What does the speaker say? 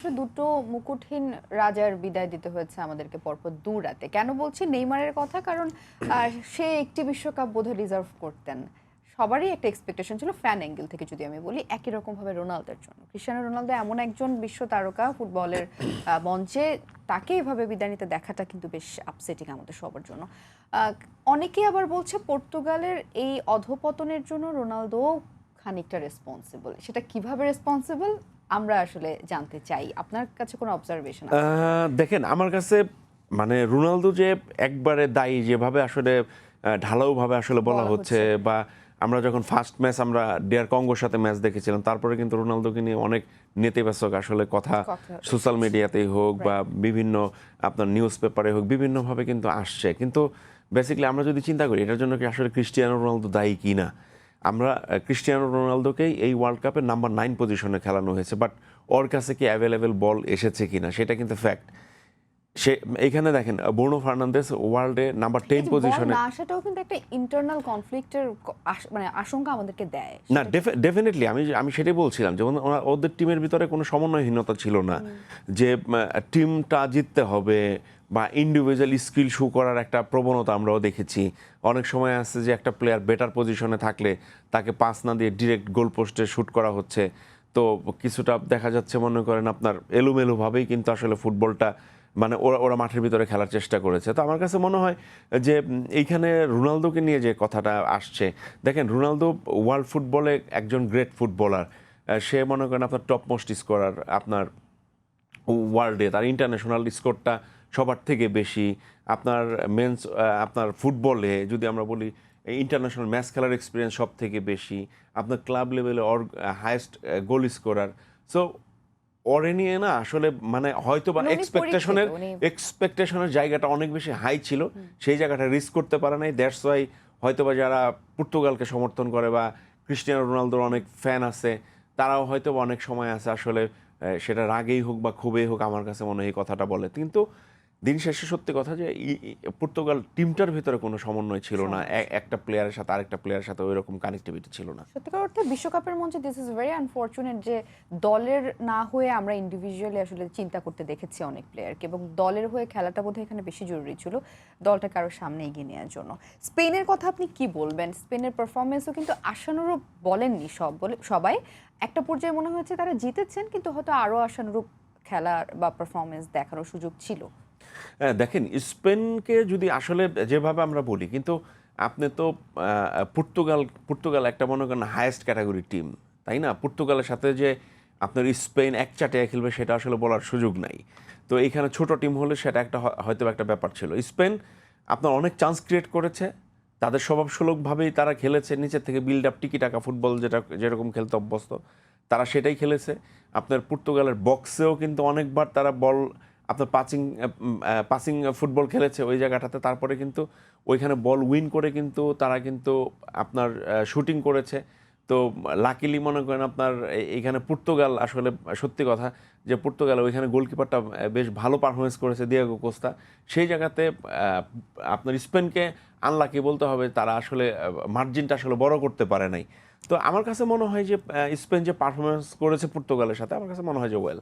বাংলাদেশের দুটো মুকুটহীন রাজার বিদায় দিতে হয়েছে আমাদেরকে পরপর দু রাতে। কেন বলছি নেইমারের কথা? কারণ সে একটি বিশ্বকাপ বোধহয় ডিজার্ভ করতেন। সবারই একটা এক্সপেকটেশন ছিল ফ্যান অ্যাঙ্গেল থেকে যদি আমি বলি, একই রকম ভাবে রোনালদোর জন্য। ক্রিস্টিয়ানো রোনালদো এমন একজন বিশ্ব তারকা ফুটবলের মঞ্চে, তাকে এভাবে বিদায় নিতে দেখাটা কিন্তু বেশ আপসেটিং আমাদের সবার জন্য। অনেকেই আবার বলছে পর্তুগালের এই অধপতনের জন্য রোনালদো খানিকটা রেসপন্সিবল। সেটা কিভাবে রেসপন্সিবল আমরা আসলে জানতে চাই। আপনার কাছে কোনো অবজারভেশন আছে? দেখেন, আমার কাছে মানে রোনালদো যে একবারে দায়ী যেভাবে আসলে ঢালাওভাবে আসলে বলা হচ্ছে, বা আমরা যখন ফার্স্ট ম্যাচ আমরা ডিআর কঙ্গোর সাথে ম্যাচ দেখেছিলাম, তারপরে কিন্তু রোনালদোকে নিয়ে অনেক নেতিবাচক আসলে কথা সোশ্যাল মিডিয়াতেই হোক বা বিভিন্ন আপনার নিউজ পেপারে হোক বিভিন্নভাবে কিন্তু আসছে। কিন্তু বেসিক্যালি আমরা যদি চিন্তা করি এটার জন্য কি আসলে ক্রিস্টিয়ানো রোনালদো দায়ী কি না, আমরা ক্রিস্টিয়ানো রোনালদোকেই এই ওয়ার্ল্ড কাপে নাম্বার 9 পজিশনে খেলানো হয়েছে, বাট ওর কাছে কি অ্যাভেলেবেল বল এসেছে কিনা সেটা কিন্তু ফ্যাক্ট। সে এইখানে দেখেন ব্রুনো ফার্নান্দেস ওয়ার্ল্ডে নাম্বার 10 পজিশনে না আসাটাও কিন্তু একটা ইন্টারনাল কনফ্লিক্টের মানে আশঙ্কা আমাদেরকে দেয়। না, ডেফিনেটলি আমি সেটাই বলছিলাম, যেমন ওদের টিমের ভিতরে কোনো সমন্বয়হীনতা ছিল না, যে টিমটা জিততে হবে বা ইন্ডিভিজুয়াল স্কিল শো করার একটা প্রবণতা আমরাও দেখেছি। অনেক সময় আছে যে একটা প্লেয়ার বেটার পজিশনে থাকলে তাকে পাস না দিয়ে ডিরেক্ট গোল পোস্টে শুট করা হচ্ছে। তো কিছুটা দেখা যাচ্ছে মনে করেন আপনার এলোমেলোভাবেই কিন্তু আসলে ফুটবলটা মানে ওরা মাঠের ভিতরে খেলার চেষ্টা করেছে। তো আমার কাছে মনে হয় যে এইখানে রোনালদোকে নিয়ে যে কথাটা আসছে, দেখেন রোনালদো ওয়ার্ল্ড ফুটবলে একজন গ্রেট ফুটবলার। সে মনে করেন আপনার টপ মোস্ট স্কোরার আপনার ওয়ার্ল্ডে, তার ইন্টারন্যাশনাল স্কোরটা সবার থেকে বেশি। আপনার মেন্স আপনার ফুটবলে যদি আমরা বলি ইন্টারন্যাশনাল ম্যাচ খেলার এক্সপিরিয়েন্স সব থেকে বেশি। আপনার ক্লাব লেভেলে হায়েস্ট গোল স্কোরার। সো ওরে নিয়ে না আসলে মানে হয়তো বা এক্সপেকটেশনের জায়গাটা অনেক বেশি হাই ছিল, সেই জায়গাটা রিস্ক করতে পারে নাই। দ্যাটস ওয়াই হয়তো বা যারা পর্তুগালকে সমর্থন করে বা ক্রিস্টিয়ানো রোনালদোর অনেক ফ্যান আছে, তারাও হয়তো বা অনেক সময় আছে আসলে সেটা রাগেই হোক বা ক্ষোভেই হোক আমার কাছে মনে হয় এই কথাটা বলে। কিন্তু দিন শেষে সত্যি কথা যে পর্তুগাল টিমটার ভিতরে কোনো সমন্বয় ছিল না, একটা প্লেয়ারের সাথে আরেকটা প্লেয়ারের সাথে ওই রকম কানেক্টিভিটি ছিল না। সত্যিকার অর্থে বিশ্বকাপের মঞ্চে দিস ইজ ভেরি আনফরচুনেট যে দলের না হয়ে আমরা ইন্ডিভিজুয়ালি আসলে চিন্তা করতে দেখেছি অনেক প্লেয়ারকে, এবং দলের হয়ে খেলাটা বোধহয় এখানে বেশি জরুরি ছিল দলটাকে আরো সামনে এগিয়ে নেওয়ার জন্য। স্পেনের কথা আপনি কি বলবেন? স্পেনের পারফরমেন্সও কিন্তু আশানুরূপ বলেননি সবাই। একটা পর্যায়ে মনে হয়েছে তারা জিতেছেন, কিন্তু হয়তো আরো আশানুরূপ খেলার বা পারফরমেন্স দেখানোর সুযোগ ছিল। দেখেন, স্পেনকে যদি আসলে যেভাবে আমরা বলি, কিন্তু আপনি তো পর্তুগাল একটা মনে করেন হায়েস্ট ক্যাটাগরি টিম, তাই না? পর্তুগালের সাথে যে আপনার স্পেন এক চাটিয়া খেলবে সেটা আসলে বলার সুযোগ নাই। তো এইখানে ছোট টিম হলে সেটা একটা হয়তো একটা ব্যাপার ছিল। স্পেন আপনার অনেক চান্স ক্রিয়েট করেছে, তাদের স্বভাবসুলভভাবেই তারা খেলেছে, নিচের থেকে বিল্ড আপ টিকি টাকা ফুটবল যেরকম খেলতে অভ্যস্ত তারা সেটাই খেলেছে। আপনার পর্তুগালের বক্সেও কিন্তু অনেকবার তারা বল আপনার পাসিং ফুটবল খেলেছে ওই জায়গাটাতে। তারপরে কিন্তু ওইখানে বল উইন করে কিন্তু তারা কিন্তু আপনার শুটিং করেছে। তো লাকিলি মনে করেন আপনার এইখানে পর্তুগাল আসলে সত্যি কথা যে পর্তুগাল ওইখানে গোলকিপারটা বেশ ভালো পারফরমেন্স করেছে, দিয়েগো কোস্তা। সেই জায়গাতে আপনার স্পেনকে আনলাকি বলতে হবে, তারা আসলে মার্জিনটা আসলে বড় করতে পারে নাই। তো আমার কাছে মনে হয় যে স্পেন যে পারফরমেন্স করেছে পর্তুগালের সাথে, আমার কাছে মনে হয় যে ওয়েল।